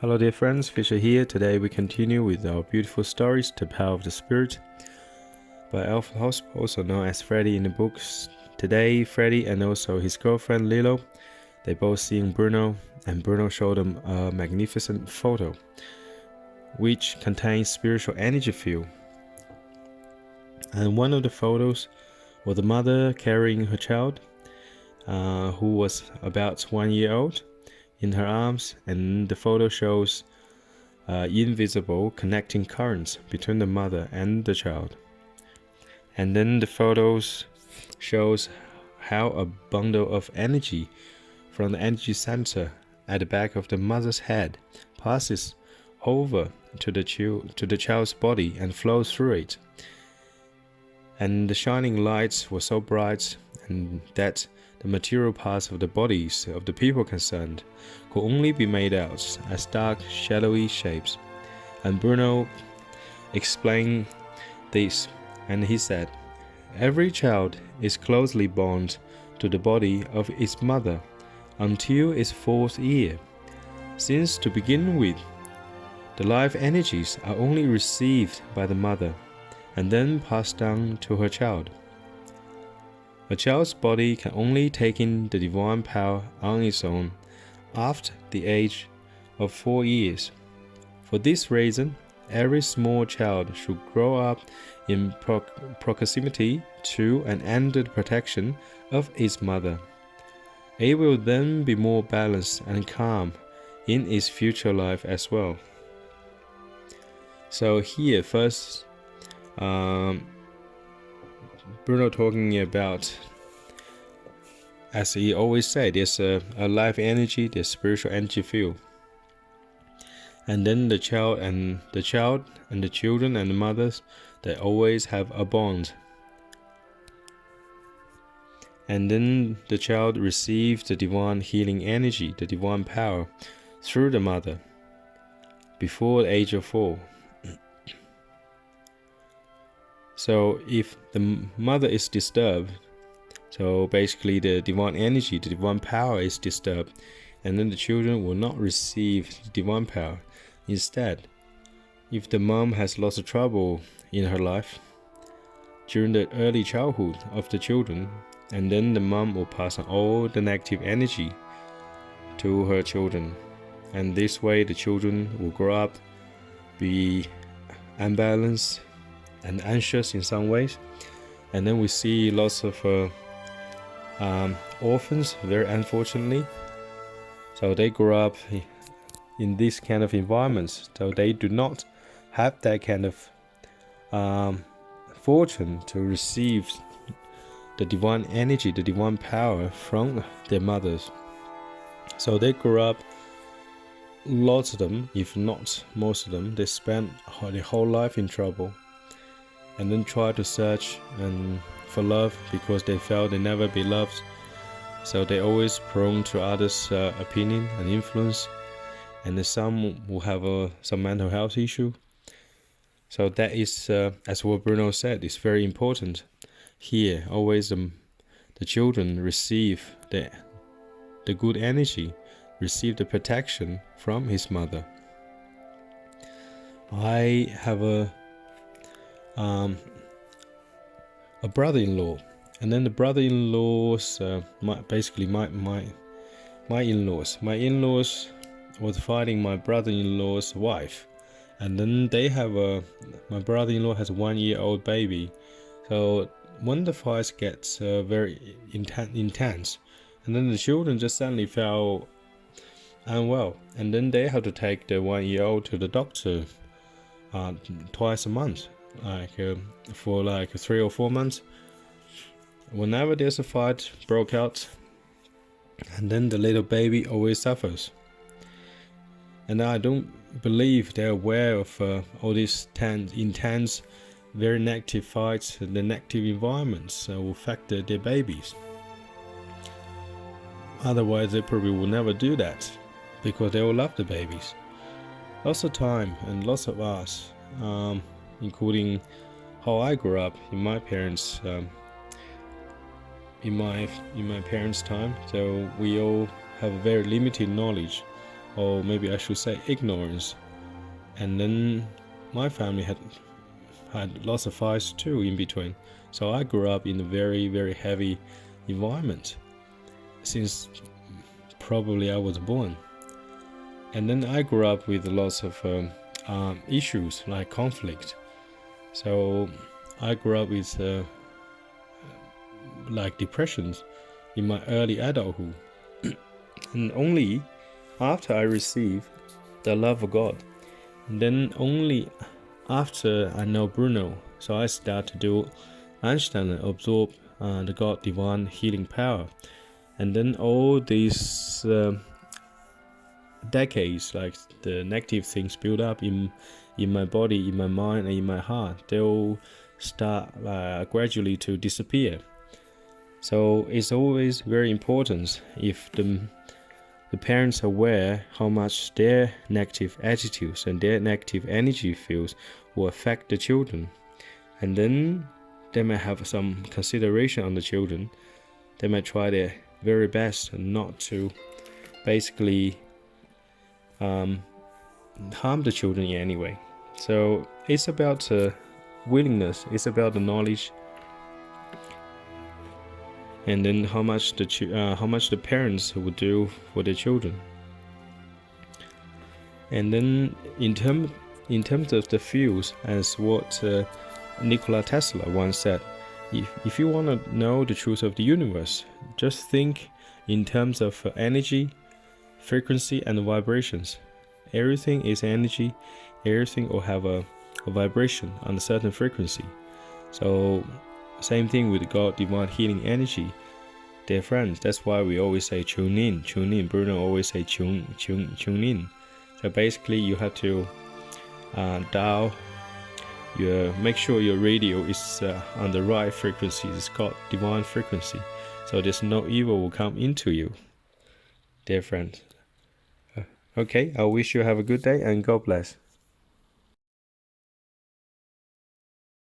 Hello dear friends, Fisher here. Today we continue with our beautiful stories, The Power of the Spirit by Alfred Hosp, also known as Freddy in the books. Today, Freddy and also his girlfriend Lilo, they both seeing Bruno, and Bruno showed them a magnificent photo which contains spiritual energy field. And one of the photos was the mother carrying her child, who was about 1 year old, in her arms, and the photo shows invisible connecting currents between the mother and the child. And then the photos shows how a bundle of energy from the energy center at the back of the mother's head passes over to the child's body and flows through it. And the shining lights were so bright, and that the material parts of the bodies of the people concerned could only be made out as dark, shadowy shapes. And Bruno explained this, and he said, "Every child is closely bound to the body of its mother until its 4th year, since to begin with, the life energies are only received by the mother and then passed down to her child. A child's body can only take in the divine power on its own after the age of 4 years. For this reason, every small child should grow up in proximity to and under the protection of its mother. It will then be more balanced and calm in its future life as well." So here first, Bruno talking about, as he always said, there's a life energy, there's spiritual energy field. And then the child and the children and the mothers, they always have a bond. And then the child receives the divine healing energy, the divine power, through the mother before the age of 4. So if the mother is disturbed, so basically the divine energy, the divine power is disturbed, and then the children will not receive divine power. Instead, if the mom has lots of trouble in her life during the early childhood of the children, and then the mom will pass on all the negative energy to her children. And this way the children will grow up, be unbalanced and anxious in some ways. And then we see lots of orphans, very unfortunately. So they grow up in this kind of environments, so they do not have that kind of fortune to receive the divine energy, the divine power from their mothers. So they grow up, lots of them, if not most of them, they spend their whole life in trouble, and then try to search for love because they felt they never be loved. So they're always prone to others' opinion and influence, and then some will have some mental health issue. So that is, as what Bruno said, is very important. Here, always the children receive the good energy, receive the protection from his mother. I have a brother-in-law, and then the brother-in-laws, my in-laws was fighting my brother-in-law's wife, and then they have my brother-in-law has a 1-year-old baby. So when the fights gets very intense, and then the children just suddenly felt unwell, and then they have to take the 1-year-old to the doctor twice a month, for 3 or 4 months. Whenever there's a fight broke out, and then the little baby always suffers. And I don't believe they're aware of all these intense, very negative fights, the negative environments will affect their babies. Otherwise, they probably will never do that, because they will love the babies. Lots of time and lots of us, including how I grew up in my parents' in my parents' time. So we all have very limited knowledge or maybe I should say ignorance. And then my family had lots of fights too in between. So I grew up in a very, very heavy environment since probably I was born. And then I grew up with lots of issues like conflict. So I grew up with like depressions in my early adulthood. And only after I received the love of God, and then only after I know Bruno, so I start to understand and absorb the God divine healing power. And then all these decades, like the negative things build up in my body, in my mind, and in my heart, they'll start gradually to disappear. So it's always very important if the parents are aware how much their negative attitudes and their negative energy fields will affect the children. And then they might have some consideration on the children. They might try their very best not to basically harm the children in any way. So it's about willingness, it's about the knowledge, and then how much the parents would do for their children. And then in terms of the fields, as what Nikola Tesla once said, if you want to know the truth of the universe, just think in terms of energy, frequency, and vibrations. Everything is energy, everything will have a vibration on a certain frequency. So same thing with God divine healing energy. Dear friends, that's why we always say tune in, tune in. Bruno always say tune in. So basically you have to dial make sure your radio is on the right frequency. It's called divine frequency, so there's no evil will come into you, dear friends. Okay, I wish you have a good day and God bless.